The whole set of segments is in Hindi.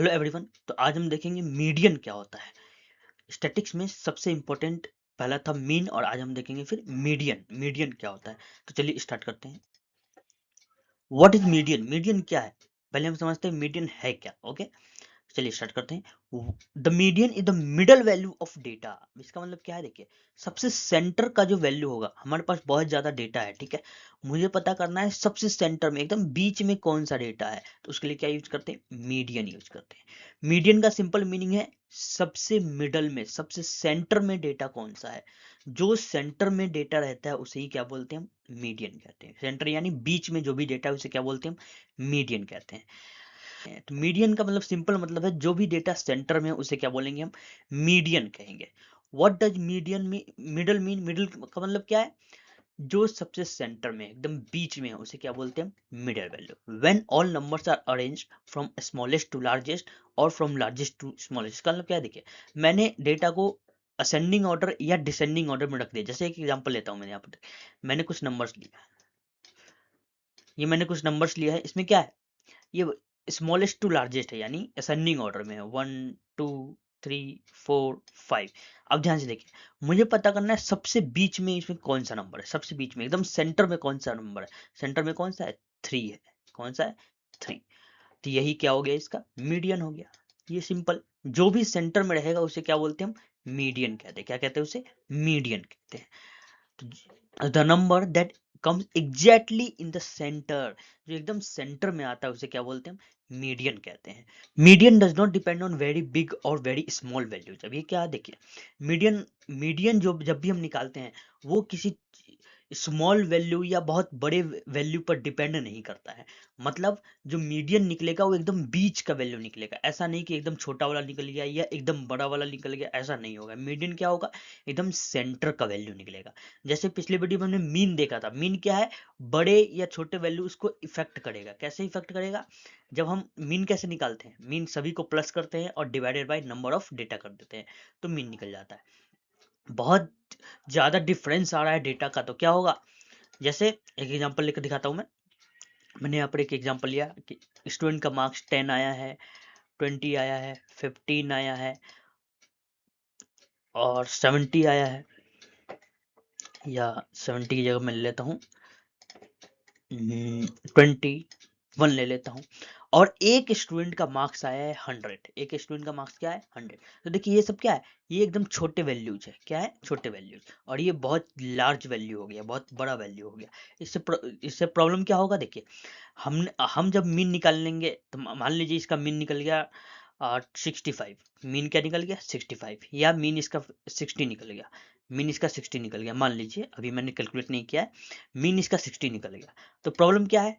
Hello everyone. तो आज हम देखेंगे मीडियन क्या होता है। स्टैटिक्स में सबसे इंपॉर्टेंट पहला था मीन, और आज हम देखेंगे फिर मीडियन। मीडियन क्या होता है, तो चलिए स्टार्ट करते हैं। What is median? मीडियन क्या है, पहले हम समझते हैं मीडियन है क्या। ओके, चलिए स्टार्ट करते हैं। The median is the middle value of data. इसका मतलब क्या है, देखिए सबसे सेंटर का जो वैल्यू होगा, हमारे पास बहुत ज्यादा डेटा है, ठीक है। मुझे पता करना है सबसे सेंटर में, एकदम बीच में कौन सा डेटा है, तो उसके लिए क्या यूज करते हैं, मीडियन यूज करते हैं। मीडियन का सिंपल मीनिंग है सबसे मिडल में, सबसे सेंटर में डेटा कौन सा है। जो सेंटर में डेटा रहता है उसे ही क्या बोलते हैं, हम मीडियन कहते हैं। सेंटर यानी बीच में जो भी डेटा है उसे क्या बोलते हैं, हम मीडियन कहते हैं। तो मीडियन का मतलब सिंपल मतलब है जो भी डेटा सेंटर में है उसे क्या बोलेंगे, हम मीडियन कहेंगे। What does median mean? Middle mean, middle का मतलब क्या है, जो सबसे सेंटर में एकदम बीच में है उसे क्या बोलते हैं, middle value. When all numbers are arranged from smallest to largest और फ्रॉम लार्जेस्ट टू स्मॉलेस्ट। इसका मतलब क्या है, देखिए मैंने डेटा को असेंडिंग ऑर्डर या डिसेंडिंग ऑर्डर में रख दिया। जैसे एक एग्जांपल लेता हूं, मैंने यहाँ पर मैंने कुछ नंबर्स लिया, ये मैंने कुछ नंबर्स लिया है, इसमें क्या है, ये स्मॉलेस्ट टू लार्जेस्ट है, यानी असेंडिंग ऑर्डर में है, 1 2 3 4 5। अब ध्यान से देखिए, मुझे पता करना है सबसे बीच में इसमें कौन सा नंबर है, सबसे बीच में एकदम सेंटर में कौन सा नंबर है। सेंटर में कौन सा है, 3 है। कौन सा है, 3। तो यही क्या हो गया, इसका मीडियन हो गया। ये सिंपल, जो भी सेंटर में रहेगा उसे क्या बोलते हैं, हम मीडियन कहते हैं। क्या कहते हैं उसे, मीडियन कहते हैं। The number that comes exactly in the centre, जो एकदम सेंटर में आता है उसे क्या बोलते हैं, मीडियन कहते हैं। Median does not depend on very big और वेरी स्मॉल वैल्यूज। अब ये क्या है, देखिए मीडियन, मीडियन जो जब भी हम निकालते हैं वो किसी स्मॉल वैल्यू या बहुत बड़े वैल्यू पर डिपेंड नहीं करता है। मतलब जो मीडियन निकलेगा वो एकदम बीच का वैल्यू निकलेगा। ऐसा नहीं कि एकदम छोटा वाला निकल गया या एकदम बड़ा वाला निकल गया, ऐसा नहीं होगा। मीडियन क्या होगा, एकदम सेंटर का वैल्यू निकलेगा। जैसे पिछले वीडियो में हमने मीन देखा था, मीन क्या है, बड़े या छोटे वैल्यू उसको इफेक्ट करेगा। कैसे इफेक्ट करेगा, जब हम मीन कैसे निकालते हैं, मीन सभी को प्लस करते हैं और divided by number of data कर देते हैं, तो मीन निकल जाता है। बहुत ज्यादा डिफरेंस आ रहा है डेटा का, तो क्या होगा, जैसे एक एग्जांपल लेकर दिखाता हूं मैं। मैंने यहाँ पर एक एग्जांपल लिया कि स्टूडेंट का मार्क्स 10 आया है, 20 आया है, 15 आया है और 70 आया है, या 70 की जगह मैं ले लेता हूँ 21 ले लेता हूँ। और एक स्टूडेंट का मार्क्स आया है 100। एक स्टूडेंट का मार्क्स क्या है, 100। तो देखिए ये सब क्या है, ये एकदम छोटे वैल्यूज है। क्या है, छोटे वैल्यूज। और ये बहुत लार्ज वैल्यू हो गया, बहुत बड़ा वैल्यू हो गया। इससे प्रॉब्लम क्या होगा, देखिए हम जब मीन निकाल लेंगे तो मान लीजिए इसका मीन निकल गया 65। मीन क्या निकल गया, 65, या मीन इसका 60 निकल गया। मीन इसका 60 निकल गया, मान लीजिए, अभी मैंने कैलकुलेट नहीं किया है। मीन इसका 60 निकल गया। तो प्रॉब्लम क्या है,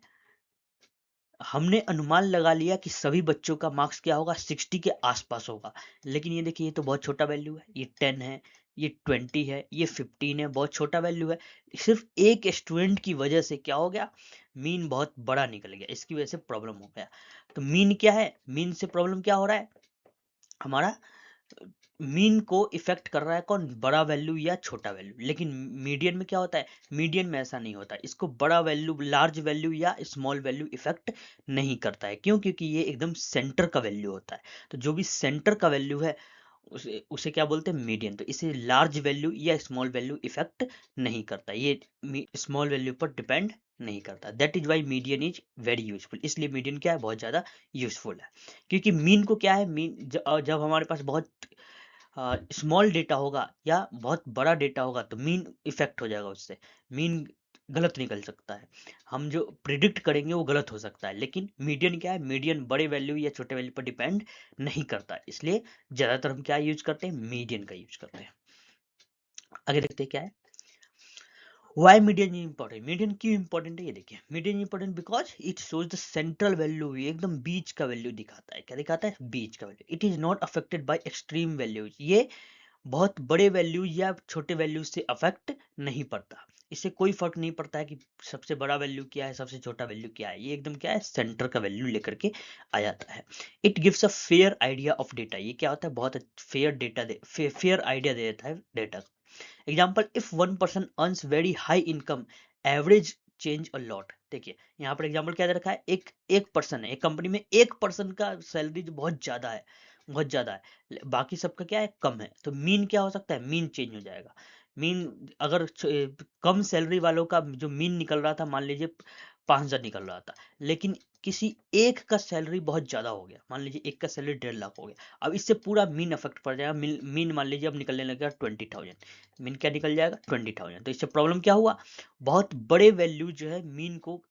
हमने अनुमान लगा लिया कि सभी बच्चों का मार्क्स क्या होगा, 60 के आसपास होगा। लेकिन ये देखिए, ये तो बहुत छोटा वैल्यू है, ये 10 है, ये 20 है, ये 15 है, बहुत छोटा वैल्यू है। सिर्फ एक स्टूडेंट की वजह से क्या हो गया, मीन बहुत बड़ा निकल गया, इसकी वजह से प्रॉब्लम हो गया। तो मीन क्या है, मीन से प्रॉब्लम क्या हो रहा है हमारा, मीन को इफेक्ट कर रहा है कौन, बड़ा वैल्यू या छोटा वैल्यू। लेकिन मीडियन में क्या होता है, मीडियन में ऐसा नहीं होता, इसको बड़ा वैल्यू, लार्ज वैल्यू या स्मॉल वैल्यू इफेक्ट नहीं करता है। क्यों, क्योंकि ये एकदम सेंटर का वैल्यू होता है। तो जो भी सेंटर का वैल्यू है उसे उसे क्या बोलते हैं, मीडियन। तो इसे लार्ज वैल्यू या स्मॉल वैल्यू इफेक्ट नहीं करता, ये स्मॉल वैल्यू पर डिपेंड नहीं करता। That is why median is very useful. इसलिए मीडियन क्या है, बहुत ज्यादा यूजफुल है। क्योंकि मीन को क्या है, मीन जब हमारे पास बहुत स्मॉल डेटा होगा या बहुत बड़ा डेटा होगा तो मीन इफेक्ट हो जाएगा उससे। मीन गलत निकल सकता है, हम जो प्रिडिक्ट करेंगे वो गलत हो सकता है। लेकिन मीडियन क्या है, मीडियन बड़े वैल्यू या छोटे वैल्यू पर डिपेंड नहीं करता, इसलिए ज्यादातर हम क्या यूज करते हैं, मीडियन का यूज करते हैं। आगे देखते हैं क्या है, वाई मीडियन इंपॉर्टेंट। मीडियन क्यों इंपॉर्टेंट है, ये देखिए median important because it shows the central value, एकदम बीच का वैल्यू दिखाता है। क्या दिखाता है, बीच का value. It is not affected by extreme values, ये बहुत बड़े वैल्यू या छोटे वैल्यू से अफेक्ट नहीं पड़ता। इससे कोई फर्क नहीं पड़ता है कि सबसे बड़ा वैल्यू क्या है, सबसे छोटा वैल्यू क्या है। ये एकदम क्या है, सेंटर का वैल्यू लेकर के आ जाता है। It gives a fair idea of data. ये क्या होता है, बहुत फेयर डेटा फेयर आइडिया दे देता है डेटा का। Example, if one person earns very high income, average change a lot. देखिए यहाँ पर एग्जांपल क्या दे रखा है, एक पर्सन है, एक कंपनी में एक पर्सन का सैलरी जो बहुत ज्यादा है, बहुत ज्यादा है, बाकी सबका क्या है, कम है, तो मीन क्या हो सकता है, मीन चेंज हो जाएगा। मीन अगर कम सैलरी वालों का जो मीन निकल रहा था, मान लीजिए 5,000 निकल रहा था, लेकिन किसी एक का सैलरी बहुत ज्यादा हो गया, मान लीजिए एक का सैलरी 1.5 लाख हो गया, अब इससे पूरा मीन अफेक्ट पड़ जाएगा। मीन मान लीजिए अब निकलने लगेगा 20,000, मीन क्या निकल जाएगा, 20,000। तो इससे प्रॉब्लम क्या हुआ, बहुत बड़े वैल्यू जो है मीन को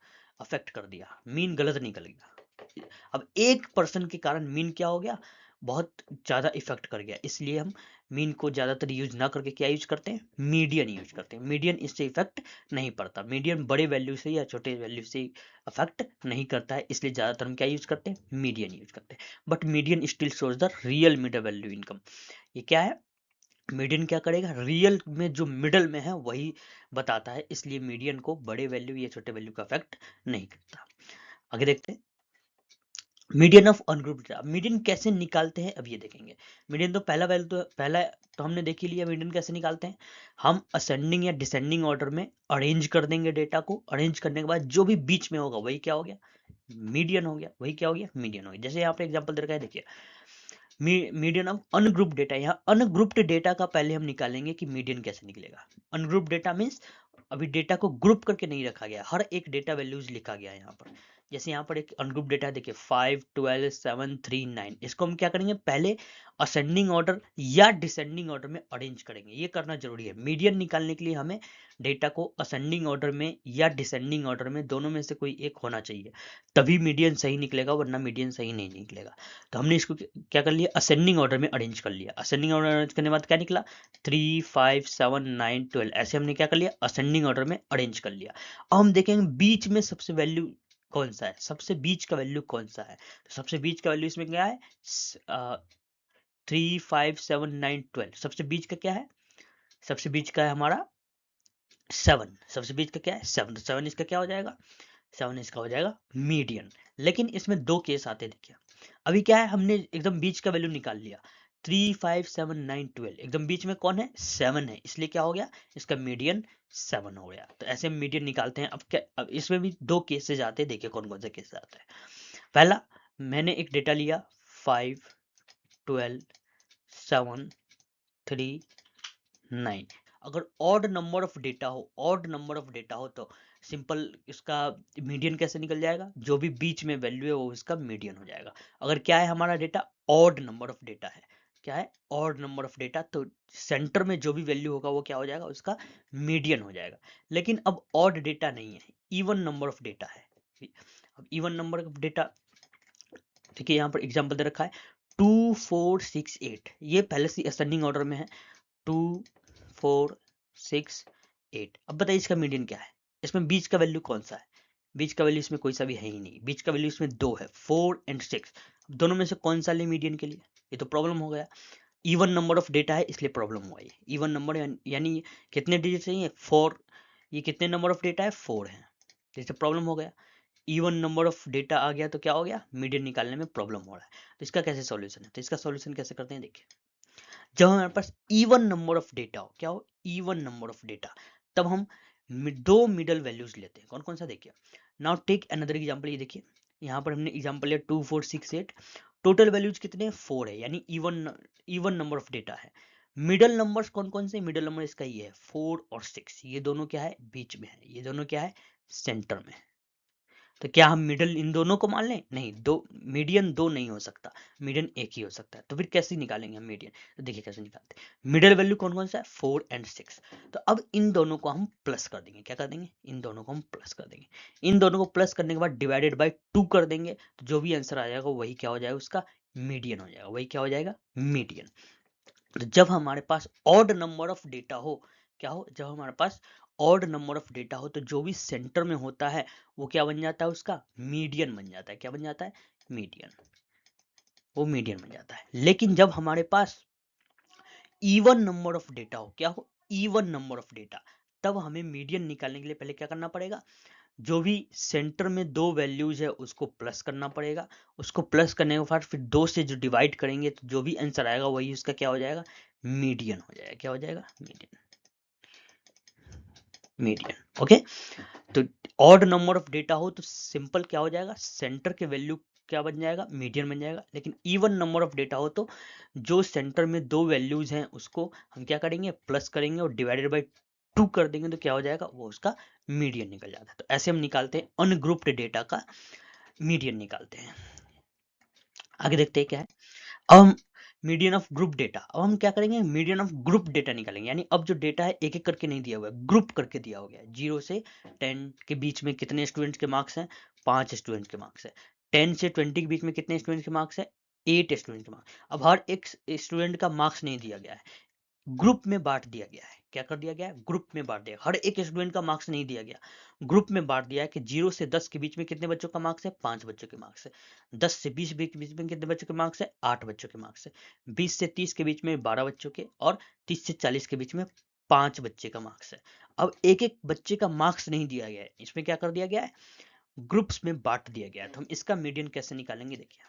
अफेक्ट कर दिया, मीन गलत निकल गया। अब एक पर्सन के कारण मीन क्या हो गया, बहुत ज्यादा इफेक्ट कर गया, इसलिए हम मीन को ज्यादातर यूज ना करके क्या यूज करते हैं, मीडियन यूज करते हैं। मीडियन इससे इफेक्ट नहीं पड़ता, मीडियन बड़े वैल्यू से या छोटे वैल्यू से अफेक्ट नहीं करता है, इसलिए ज्यादातर हम क्या यूज करते हैं, मीडियन यूज करते हैं। But median still shows the real middle value income. ये क्या है, मीडियन क्या करेगा, रियल में जो मिडल में है वही बताता है, इसलिए मीडियन को बड़े वैल्यू या छोटे वैल्यू का अफेक्ट नहीं करता। आगे देखते हैं median of ungroup data. Median कैसे निकालते हैं अब ये देखेंगे। मीडियन तो पहला तो हमने देख ही लिया, मीडियन कैसे निकालते हैं, हम असेंडिंग या डिसेंडिंग ऑर्डर में अरेंज कर देंगे डेटा को, अरेंज करने के बाद जो भी बीच में होगा वही क्या हो गया, मीडियन हो गया, वही क्या हो गया, मीडियन हो गया। जैसे यहाँ पे एग्जांपल दे रखा है, देखिए मीडियन ऑफ अनग्रुप्ड डेटा। यहाँ अनग्रुप्ड डेटा का पहले हम निकालेंगे कि मीडियन कैसे निकलेगा। अनग्रुप्ड डेटा मींस अभी डेटा को ग्रुप करके नहीं रखा गया, हर एक डेटा वैल्यूज लिखा गया है यहाँ पर। जैसे यहाँ पर एक अनग्रुप डेटा देखिए 5, 12, 7, 3, 9, इसको हम क्या करेंगे, पहले असेंडिंग ऑर्डर या डिसेंडिंग ऑर्डर में अरेंज करेंगे, ये करना जरूरी है। मीडियन निकालने के लिए हमें डेटा को असेंडिंग ऑर्डर में या डिसेंडिंग ऑर्डर में, दोनों में से कोई एक होना चाहिए, तभी मीडियन सही निकलेगा, वरना मीडियन सही नहीं निकलेगा। तो हमने इसको क्या कर लिया, असेंडिंग ऑर्डर में अरेंज कर लिया। असेंडिंग ऑर्डर अरेंज करने के बाद क्या निकला, 3, 5, 7, 9, 12, ऐसे हमने क्या कर लिया, असेंडिंग ऑर्डर में अरेंज कर लिया। अब हम देखेंगे बीच में सबसे वैल्यू कौन सा है, सबसे बीच का वैल्यू कौन सा है। तो सबसे बीच का वैल्यू इसमें क्या है, 3, 5, 7, 9, 12, सबसे बीच का क्या है, सबसे बीच का है हमारा 7, सबसे बीच का क्या है 7, तो 7 इसका क्या हो जाएगा, 7 इसका हो जाएगा मीडियन। लेकिन इसमें दो केस आते हैं, देखिए अभी क्या है, हमने एकदम बीच का वैल्यू निकाल लिया, 3, 5, 7, 9, 12, एकदम बीच में कौन है, 7 है, इसलिए क्या हो गया, इसका मीडियन 7 हो गया। तो ऐसे हम मीडियन निकालते हैं। अब क्या, अब इसमें भी दो केसेस आते हैं, देखिए कौन कौन से केसेस आते हैं। पहला, मैंने एक डेटा लिया 5, 12, 7, 3, 9, अगर ऑड नंबर ऑफ डेटा हो, ऑड नंबर ऑफ डेटा हो तो सिंपल इसका मीडियन कैसे निकल जाएगा, जो भी बीच में वैल्यू है वो इसका मीडियन हो जाएगा। अगर क्या है हमारा data, odd number of data है, क्या है, ऑड नंबर ऑफ डेटा, तो सेंटर में जो भी वैल्यू होगा वो क्या हो जाएगा, उसका मीडियन हो जाएगा। लेकिन अब ऑड डेटा नहीं है, इवन नंबर ऑफ डेटा है। अब इवन नंबर ऑफ डेटा, देखिए यहाँ पर एग्जांपल दे रखा है 2, 4, 6, 8, ये पहले से असेंडिंग ऑर्डर में है, 2, 4, 6, 8। अब बताइए इसका मीडियन क्या है, इसमें बीच का वैल्यू कौन सा है, बीच का वैल्यू इसमें कोई सा भी है ही नहीं, बीच का वैल्यू इसमें दो है, 4 एंड 6। दोनों में से कौन सा ले मीडियन के लिए, ये तो प्रॉब्लम हो गया। इवन नंबर ऑफ डेटा है इसलिए प्रॉब्लम हुआ, ये इवन नंबर यानी कितने डिजिट चाहिए, 4, ये कितने नंबर ऑफ डेटा है, 4 है, जैसे प्रॉब्लम हो गया। इवन नंबर ऑफ डेटा आ गया तो क्या हो गया, मीडियन निकालने में प्रॉब्लम हो रहा है। तो इसका कैसे सॉल्यूशन है, तो इसका सॉल्यूशन कैसे करते हैं, देखिए जब हमारे पास इवन नंबर ऑफ डेटा हो, क्या हो, इवन नंबर ऑफ डेटा, तब हम दो मिडल वैल्यूज लेते हैं, कौन कौन सा, देखिए नाउ टेक अनदर एग्जांपल। ये देखिए यहाँ पर हमने एग्जांपल लिया 2, 4, 6, 8, टोटल वैल्यूज कितने हैं, 4 है, यानी इवन नंबर ऑफ डेटा है। मिडल नंबर्स कौन कौन से, मिडल नंबर इसका ये है 4 और 6, ये दोनों क्या है, बीच में है, ये दोनों क्या है, सेंटर में है। तो क्या हम मिडल इन दोनों को मान लें, नहीं, दो मीडियन दो नहीं हो सकता, मीडियन एक ही हो सकता है। तो फिर कैसे निकालेंगे हम मीडियन, तो देखिए कैसे निकालते हैं। मिडल वैल्यू कौन कौन सा है, 4 एंड 6, तो अब इन दोनों को हम प्लस कर देंगे, क्या कर देंगे, इन दोनों को हम प्लस कर देंगे। इन दोनों को प्लस करने के बाद डिवाइडेड बाई 2 कर देंगे, तो जो भी आंसर आ जाएगा वही क्या हो जाएगा, उसका मीडियन हो जाएगा, वही क्या हो जाएगा, मीडियन। तो जब हमारे पास ऑड नंबर ऑफ डेटा हो, क्या हो, जब हमारे पास ऑड नंबर ऑफ डेटा हो, तो जो भी सेंटर में होता है वो क्या बन जाता है, उसका मीडियन बन जाता है, क्या बन जाता है, मीडियन, वो मीडियन बन जाता है। लेकिन जब हमारे पास इवन नंबर ऑफ डेटा हो, क्या हो, इवन नंबर ऑफ डेटा, तब हमें मीडियन निकालने के लिए पहले क्या करना पड़ेगा, जो भी सेंटर में दो वैल्यूज है उसको प्लस करना पड़ेगा, उसको प्लस करने के बाद फिर दो से जो डिवाइड करेंगे तो जो भी आंसर आएगा वही उसका क्या हो जाएगा, मीडियन हो जाएगा, क्या हो जाएगा, मीडियन, मीडियन। ओके, तो ऑड नंबर ऑफ डेटा हो तो सिंपल क्या हो जाएगा, सेंटर के वैल्यू क्या बन जाएगा, मीडियन बन जाएगा। लेकिन इवन नंबर ऑफ डेटा हो तो जो सेंटर में दो वैल्यूज हैं उसको हम क्या करेंगे, प्लस करेंगे और डिवाइडेड बाई 2 कर देंगे तो क्या हो जाएगा, वो उसका मीडियन निकल जाता है। तो ऐसे हम निकालते हैं अनग्रुप्ड डेटा का मीडियन निकालते हैं। आगे देखते हैं क्या है। अब हम मीडियन ऑफ ग्रुप डेटा, अब हम क्या करेंगे, मीडियन ऑफ ग्रुप डेटा निकालेंगे। यानी अब जो डेटा है एक एक करके नहीं दिया हुआ है, ग्रुप करके दिया हो गया है। 0 से 10 के बीच में कितने स्टूडेंट्स के मार्क्स हैं, 5 स्टूडेंट के मार्क्स है। 10 से 20 के बीच में कितने स्टूडेंट के मार्क्स है, 8 स्टूडेंट के मार्क्स। अब हर एक स्टूडेंट का मार्क्स नहीं दिया गया है, ग्रुप में बांट दिया गया है। क्या कर दिया गया है, ग्रुप में बांट दिया। हर एक स्टूडेंट का मार्क्स नहीं दिया गया, ग्रुप में बांट दिया है कि 0 से 10 के बीच में कितने बच्चों का मार्क्स है, 5 बच्चों के मार्क्स है। 10 से 20 के बीच में कितने बच्चों के मार्क्स है, 8 बच्चों के मार्क्स है। 20 से 30 के बीच में 12 बच्चों के, और 30 से 40 के बीच में 5 बच्चे का मार्क्स है। अब एक एक बच्चे का मार्क्स नहीं दिया गया है, इसमें क्या कर दिया गया है, ग्रुप्स में बांट दिया गया है। तो हम इसका मीडियन कैसे निकालेंगे, देखिए।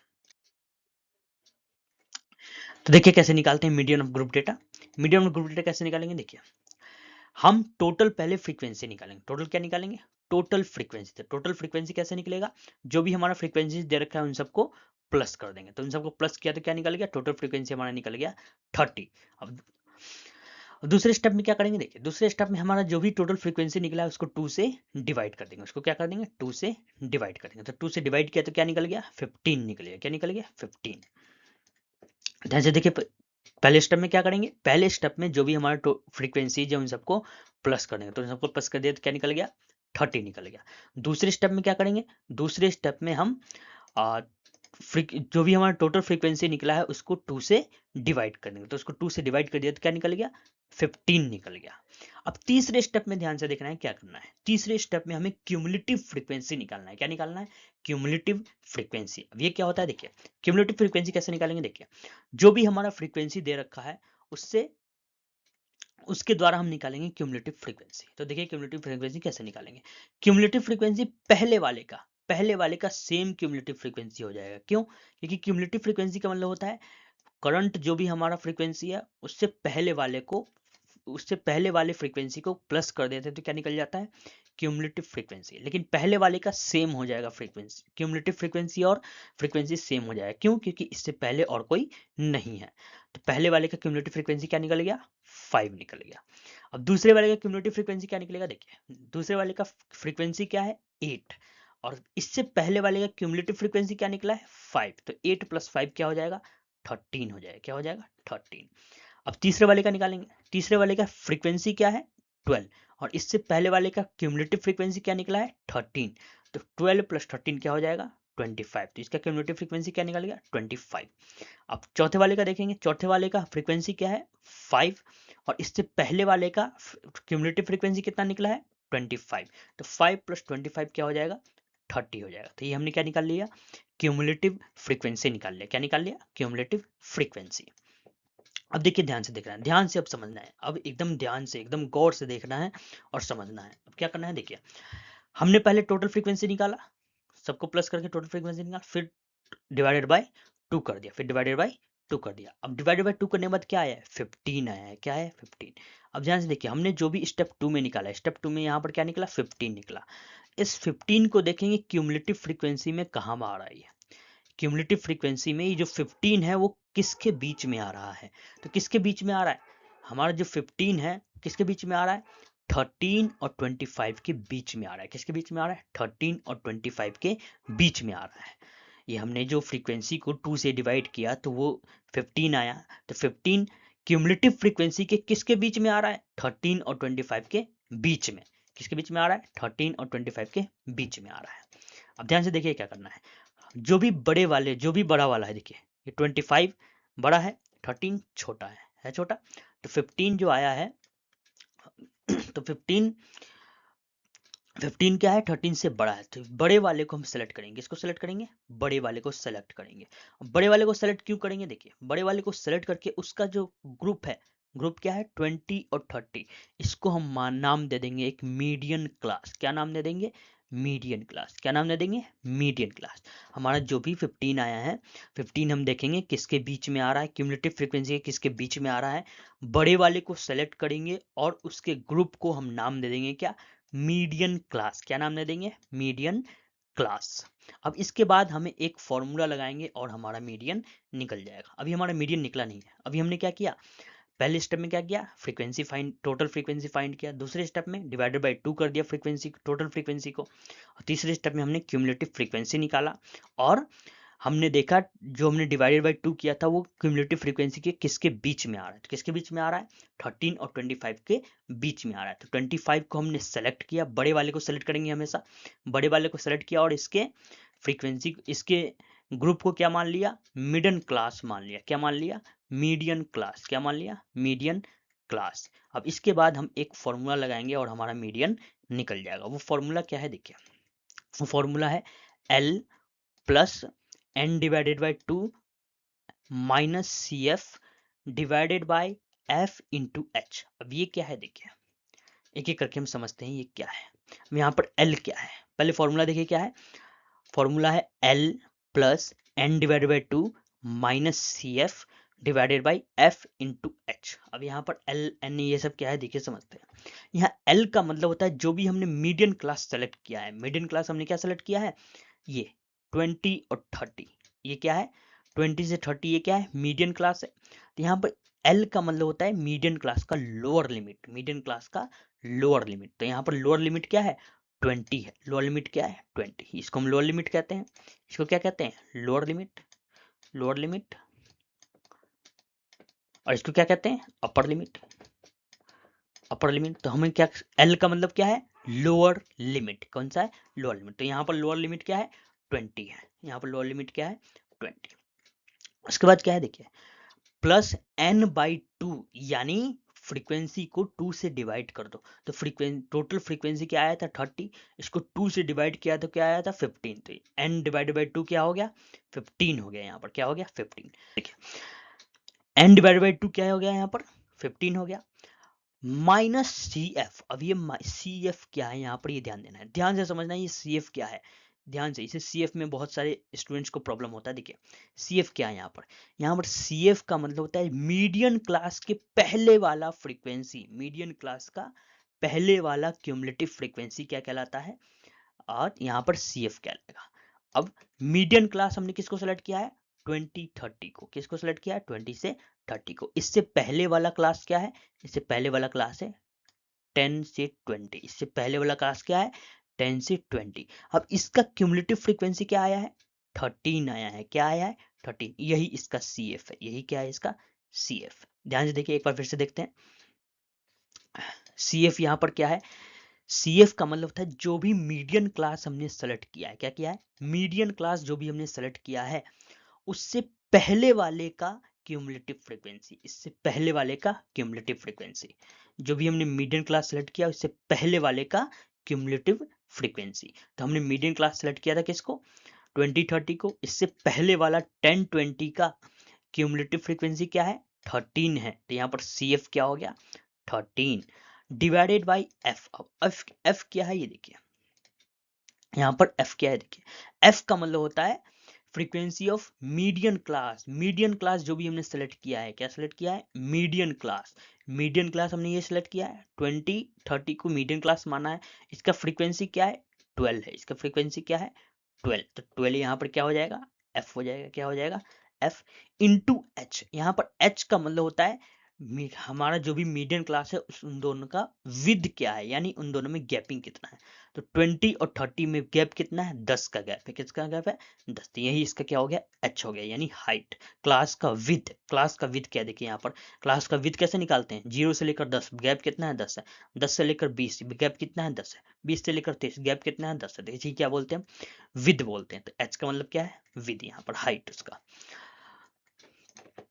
तो देखिए कैसे निकालते हैं median of group data. Median of group data कैसे निकालेंगे, देखिए। हम टोटल पहले फ्रीक्वेंसी निकालेंगे। टोटल क्या निकालेंगे, टोटल फ्रीक्वेंसी। तो टोटल फ्रीक्वेंसी कैसे निकलेगा, जो भी हमारा फ्रीक्वेंसी दे रखा है उन सबको प्लस कर देंगे। तो उन सबको प्लस किया तो क्या निकल गया, टोटल फ्रीक्वेंसी हमारा निकल गया 30। अब दूसरे स्टेप में क्या करेंगे, देखिए। दूसरे स्टेप में हमारा जो भी टोटल फ्रीक्वेंसी निकला है उसको 2 से डिवाइड कर देंगे। उसको क्या कर देंगे, 2 से डिवाइड कर देंगे। तो 2 से डिवाइड किया तो क्या निकल गया, 15 निकल गया। क्या निकल गया, 15। ध्यान से देखिए, पहले स्टेप में क्या करेंगे, पहले स्टेप में जो भी हमारा फ्रीक्वेंसी जो उन सबको प्लस कर देंगे। तो उन सबको प्लस कर दिया तो क्या निकल गया, 30 निकल गया। दूसरे स्टेप में क्या करेंगे, दूसरे स्टेप में हम जो भी हमारा टोटल फ्रीक्वेंसी निकला है उसको 2 से डिवाइड कर देंगे। तो उसको 2 से डिवाइड कर दिया तो क्या निकल गया, 15 निकल गया। अब तीसरे स्टेप में ध्यान से देखना है क्या करना है। तीसरे स्टेप में हमें क्यूमुलेटिव फ्रीक्वेंसी निकालना है। क्या निकालना है, क्यूमुलेटिव फ्रीक्वेंसी। अब ये क्या होता है, देखिए। क्यूमुलेटिव फ्रीक्वेंसी कैसे निकालेंगे, देखिए। जो भी हमारा फ्रीक्वेंसी दे रखा है उससे उसके द्वारा हम निकालेंगे क्यूमुलेटिव फ्रीक्वेंसी। तो देखिए क्यूमुलेटिव फ्रीक्वेंसी कैसे निकालेंगे। क्यूमुलेटिव फ्रीक्वेंसी पहले वाले का सेम क्यूमुलेटिव फ्रीक्वेंसी हो जाएगा। क्यों, क्योंकि क्यूमुलेटिव फ्रीक्वेंसी का मतलब होता है करंट जो भी हमारा फ्रीक्वेंसी है उससे पहले वाले फ्रीक्वेंसी को प्लस कर देते हैं तो क्या निकल जाता है, क्यूमुलेटिव फ्रीक्वेंसी। लेकिन पहले वाले का सेम हो जाएगा फ्रीक्वेंसी, क्यूमुलेटिव फ्रीक्वेंसी और फ्रीक्वेंसी सेम हो जाएगा। क्यों, क्योंकि इससे पहले और कोई नहीं है। तो पहले वाले का क्यूमुलेटिव फ्रीक्वेंसी क्या निकल गया, 5 निकल गया। अब दूसरे वाले का क्यूमुलेटिव फ्रीक्वेंसी क्या निकलेगा, देखिए। दूसरे वाले का फ्रीक्वेंसी क्या है, 8। और इससे पहले वाले का क्यूमुलेटिव फ्रीक्वेंसी क्या निकला है, 5। तो 8 + 5 क्या हो जाएगा, 13 हो जाएगा। क्या हो जाएगा, 13। अब तीसरे वाले का निकालेंगे। तीसरे वाले का फ्रीक्वेंसी क्या है, 12। और इससे पहले वाले का क्यूमुलेटिव फ्रीक्वेंसी क्या निकला है, 13। तो 12 + 13 क्या हो जाएगा, 25। तो इसका क्यूमुलेटिव फ्रीक्वेंसी क्या निकल गया, 25। अब चौथे वाले का देखेंगे। चौथे वाले का फ्रीक्वेंसी क्या है, 5। और इससे पहले वाले का क्यूमुलेटिव फ्रीक्वेंसी कितना निकला है, 25। तो 5 + 25 क्या हो जाएगा, 30 हो जाएगा। तो ये हमने क्या निकाल लिया, क्यूमुलेटिव फ्रीक्वेंसी निकाल लिया। क्या निकाल लिया, क्यूमुलेटिव फ्रीक्वेंसी। अब देखिए ध्यान से देखना है, ध्यान से अब समझना है। अब एकदम ध्यान से, एकदम गौर से देखना है और समझना है। अब क्या करना है, देखिए। हमने पहले टोटल फ्रीक्वेंसी निकाला, सबको प्लस करके टोटल फ्रीक्वेंसी निकाला, फिर डिवाइडेड बाय 2 कर दिया, फिर डिवाइडेड बाय 2 कर दिया। अब डिवाइडेड बाय 2 करने के बाद क्या आया है, 15 आया है। क्या है, 15। अब ध्यान से देखिए, हमने जो भी स्टेप 2 में निकाला है, स्टेप 2 में यहाँ पर क्या निकला, 15 निकला। इस 15 को देखेंगे क्यूमुलेटिव फ्रीक्वेंसी में कहाँ आ रहा है। क्यूमुलेटिव फ्रीक्वेंसी में ये जो 15 है वो किसके बीच में आ रहा है, तो किसके बीच में आ रहा है, हमारा जो 15 है किसके बीच में आ रहा है, 13 और 25 के बीच में आ रहा है। किसके बीच में आ रहा है, 13 और 25 के बीच में आ रहा है। ये हमने जो फ्रीक्वेंसी को 2 से डिवाइड किया तो वो 15 आया। तो 15 क्यूमुलेटिव फ्रीक्वेंसी के किसके बीच में आ रहा है, 13 और 25 के बीच में। किसके बीच में आ रहा है, 13 और 25 के बीच में आ रहा है। अब ध्यान से देखिए क्या करना है। जो भी बड़ा वाला है, देखिए ये 25 बड़ा है, 13 छोटा है छोटा। तो 15 जो आया है तो 15 क्या है, 13 से बड़ा है। तो बड़े वाले को हम सेलेक्ट करेंगे। इसको सेलेक्ट करेंगे, बड़े वाले को सेलेक्ट करेंगे। बड़े वाले को सेलेक्ट क्यों करेंगे, देखिए। बड़े वाले को सेलेक्ट करके उसका जो ग्रुप है, ग्रुप क्या है, 20 और 30। इसको हम नाम दे देंगे एक मीडियन क्लास। क्या नाम दे देंगे, मीडियन क्लास। क्या नाम दे देंगे? Median class. हमारा जो भी 15 आया है, 15 हम देखेंगे किसके बीच में आ रहा है, क्यूमुलेटिव फ्रीक्वेंसी किसके बीच में आ रहा है। बड़े वाले को सेलेक्ट करेंगे और उसके ग्रुप को हम नाम दे देंगे क्या? Median class. क्या नाम दे देंगे? Median class. अब इसके बाद हमें एक फॉर्मूला लगाएंगे और हमारा मीडियन निकल जाएगा। अभी हमारा मीडियन निकला नहीं है। अभी हमने क्या किया? पहले स्टेप में क्या किया? Frequency find, total frequency find किया। दूसरे स्टेप में डिवाइडेड बाय 2 कर दिया फ्रीक्वेंसी, टोटल फ्रीक्वेंसी को। और तीसरे स्टेप में हमने क्यूमुलेटिव फ्रीक्वेंसी निकाला और हमने देखा जो हमने डिवाइडेड बाय 2 किया था वो क्यूमुलेटिव फ्रीक्वेंसी के किसके बीच में आ रहा है। तो किसके बीच में आ रहा है? 13 और 25 के बीच में आ रहा है। तो 25 को हमने सेलेक्ट किया, बड़े वाले को सेलेक्ट करेंगे हमेशा। बड़े वाले को सेलेक्ट किया और इसके फ्रीक्वेंसी, इसके ग्रुप को क्या मान लिया? मिडन क्लास मान लिया। क्या मान लिया? Median class. क्या मान लिया? Median class. अब इसके बाद हम एक फॉर्मूला लगाएंगे और हमारा मीडियन निकल जाएगा। वो फॉर्मूला क्या है? देखिए, वो फॉर्मूला है L plus N divided by 2 minus C F divided by F into H। अब ये क्या है? देखिए, एक एक करके हम समझते हैं ये क्या है। यहाँ पर L क्या है? पहले फॉर्मूला देखिए क्या है। फॉर्मूला है L plus N divided by 2 minus C F divided by F into H. अब यहाँ पर एल एन ये सब क्या है? देखिए समझते हैं। यहाँ एल का मतलब होता है जो भी हमने मीडियन क्लास सेलेक्ट किया है। मीडियन क्लास हमने क्या सेलेक्ट किया है? ये 20 और 30। ये क्या है? 20 से 30 ये क्या है? मीडियन क्लास है। तो यहाँ पर एल का मतलब होता है मीडियन क्लास का लोअर लिमिट। मीडियन क्लास का लोअर लिमिट। तो यहाँ पर लोअर लिमिट क्या है? 20 है। लोअर लिमिट क्या है? 20। इसको हम लोअर लिमिट कहते हैं। इसको क्या कहते हैं? Lower limit. Lower limit. और इसको क्या कहते हैं? Upper limit. Upper limit. तो हमें क्या, एल का मतलब क्या है? Lower limit. कौन सा है? Lower limit. तो यहाँ पर लोअर लिमिट क्या है? 20 है। यहाँ पर लोअर लिमिट क्या है? 20। उसके बाद क्या है? देखिए, प्लस n बाई 2 यानी फ्रीक्वेंसी को 2 से डिवाइड कर दो। तो टोटल फ्रीक्वेंसी क्या आया था? 30। इसको 2 से डिवाइड किया तो क्या आया था? 15। तो n डिवाइडेड बाई 2 क्या हो गया? 15 हो गया। यहाँ पर क्या हो गया? 15। देखिए, n डिवाइडेड बाई 2 क्या हो गया? यहाँ पर 15 हो गया। Minus C F. अब ये सी एफ क्या है? यहाँ पर ये ध्यान देना है, ध्यान से समझना है ये सी एफ क्या है। ध्यान से, इसे सी एफ में बहुत सारे स्टूडेंट्स को प्रॉब्लम होता है। देखिए सी एफ क्या है यहाँ पर? यहाँ पर सी एफ का मतलब होता है मीडियन क्लास के पहले वाला फ्रीक्वेंसी। मीडियन क्लास का पहले वाला क्यूमुलेटिव फ्रीक्वेंसी क्या कहलाता है? और यहाँ पर सी एफ कहलाएगा। अब मीडियन क्लास हमने किसको सेलेक्ट किया है? 20-30 को। किसको सेलेक्ट किया है? 20 से 30 को। इससे पहले वाला क्लास क्या है? इससे पहले वाला क्लास है 10 से 20। इससे पहले वाला क्लास क्या है? 10 से 20। अब इसका क्यूमुलेटिव फ्रीक्वेंसी क्या आया है? 13 आया है। क्या आया है? 13। यही इसका सी एफ है। यही क्या है? इसका सी एफ। ध्यान से देखिए, एक बार फिर से देखते हैं। सी एफ यहाँ पर क्या है? सी एफ का मतलब था जो भी मीडियन क्लास हमने सेलेक्ट किया है। क्या किया है? मीडियन क्लास जो भी हमने सेलेक्ट किया है उससे पहले वाले का क्यूमुलेटिव फ्रीक्वेंसी। इससे पहले वाले का क्यूमुलेटिव फ्रीक्वेंसी। जो भी हमने मीडियन क्लास सेलेक्ट किया उससे पहले वाले का क्यूमुलेटिव फ्रीक्वेंसी। तो हमने मीडियन क्लास सेलेक्ट किया था किसको? 20-30 को। इससे पहले वाला 10-20 का क्यूमुलेटिव फ्रीक्वेंसी क्या है? 13 है। तो यहाँ पर सी एफ क्या हो गया? 13 डिवाइडेड बाई एफ। अब एफ क्या है? ये देखिए, यहाँ पर एफ क्या है? देखिए, एफ का मतलब होता है frequency of median class. Median class जो भी हमने सेलेक्ट किया है, क्या सेलेक्ट किया है? Median class. मीडियन क्लास हमने ये सेलेक्ट किया है, 20-30 को मीडियन क्लास माना है। इसका फ्रीक्वेंसी क्या है? 12 है। इसका फ्रीक्वेंसी क्या है? 12। तो 12 यहाँ पर क्या हो जाएगा? एफ हो जाएगा। क्या हो जाएगा? F into H. यहाँ पर एच का मतलब होता है हमारा जो भी मीडियन क्लास है उन दोनों का विद क्या है, यानी उन दोनों में गैपिंग कितना है। तो 20 और 30 में गैप कितना है? 10 का गैप है। किसका गैप है? 10। तो यही इसका क्या हो गया? एच हो गया, यानी हाइट। क्लास का विद। क्लास का विद क्या? देखिए यहाँ पर क्लास का विद कैसे निकालते हैं? 0 से लेकर 10 गैप कितना है? 10 है। 10 से लेकर 20 गैप कितना है? 10 है। 20 से लेकर 23 गैप कितना है? 10 है। तो इसी क्या बोलते हैं? विद बोलते हैं। तो एच का मतलब क्या है? विद। यहाँ पर हाइट उसका।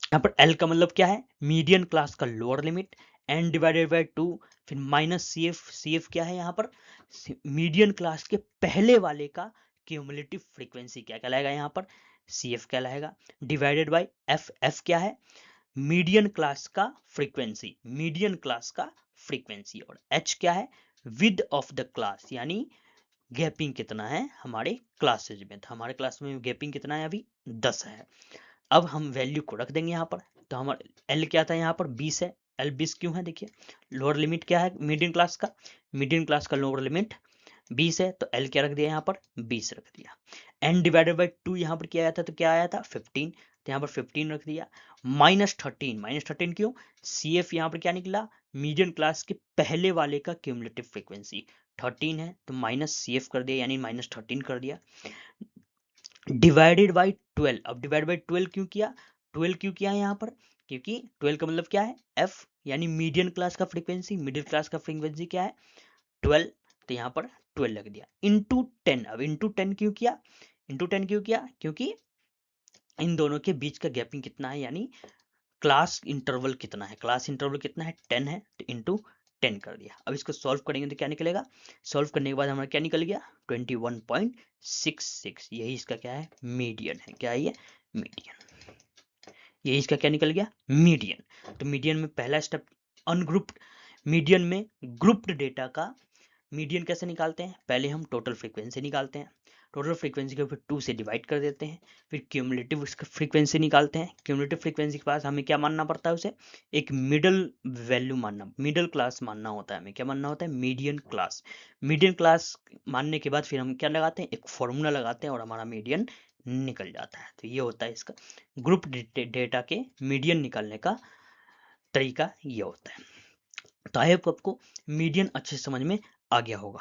यहाँ पर एल का मतलब क्या है? मीडियन क्लास का lower limit. N divided by 2, फिर minus C F. C F क्या है? यहाँ पर मीडियन क्लास के पहले वाले का क्यूमुलेटिव फ्रीक्वेंसी क्या कहलाएगा? यहाँ पर सी एफ कहलाएगा। Divided by F. एफ क्या है? मीडियन क्लास का फ्रीक्वेंसी। मीडियन क्लास का फ्रीक्वेंसी। और एच क्या है? विद ऑफ द क्लास, यानी गैपिंग कितना है हमारे क्लासेज में। तो हमारे क्लास में गैपिंग कितना है अभी 10 है। अब हम वैल्यू को रख देंगे यहाँ पर। तो हमारा एल क्या था यहाँ पर 20 है। एल 20 क्यों है देखिए, लोअर लिमिट क्या है मीडियम क्लास का, मीडियम क्लास का लोअर लिमिट 20 है, तो एल क्या रख दिया यहाँ पर 20 रख दिया। एन डिवाइडेड बाई 2 यहाँ पर क्या आया था, तो क्या आया था 15, तो यहाँ पर 15 रख दिया। -13 क्यों, सी एफ यहाँ पर क्या निकला, मीडियम क्लास के पहले वाले का क्यूमुलेटिव फ्रीक्वेंसी 13 है, तो माइनस सी एफ कर दिया यानी -13 कर दिया। डिवाइडेड बाई 12, अब डिवाइड बाई 12 क्यों किया, 12 क्यों किया यहाँ पर, क्योंकि 12 का मतलब क्या है एफ, यानी मीडियम क्लास का फ्रीक्वेंसी, मिडिल क्लास का फ्रीक्वेंसी क्या है 12, तो यहाँ पर 12 लग दिया इंटू 10। अब इंटू 10 क्यों किया, इंटू 10 क्यों किया, क्योंकि इन दोनों के बीच का गैपिंग कितना है, यानी क्लास इंटरवल कितना है, क्लास इंटरवल कितना है 10 है, तो इंटू 10 कर दिया। अब इसको सॉल्व करेंगे तो क्या निकलेगा, सॉल्व करने के बाद हमारा क्या निकल गया 21.66, यही इसका क्या है मीडियन है, क्या है ये मीडियन, यही इसका क्या निकल गया मीडियन। तो मीडियन में पहला स्टेप अनग्रुप्ड, मीडियन में ग्रुप्ड डेटा का मीडियन कैसे निकालते हैं, पहले हम टोटल फ्रीक्वेंसी निकालते हैं, टोटल फ्रीक्वेंसी को फिर 2 से डिवाइड कर देते हैं, फिर क्यूमुलेटिव फ्रीक्वेंसी निकालते हैं। क्यूमुलेटिव फ्रीक्वेंसी के पास हमें क्या मानना पड़ता है, उसे एक मिडल वैल्यू मानना, मिडल क्लास मानना होता है, हमें क्या मानना होता है मीडियन क्लास। मीडियन क्लास मानने के बाद फिर हम क्या लगाते हैं, एक फॉर्मूला लगाते हैं और हमारा मीडियन निकल जाता है। तो ये होता है इसका ग्रुप डेटा के मीडियन निकालने का तरीका, ये होता है। तो आई होप आपको मीडियन अच्छे से समझ में आ गया होगा।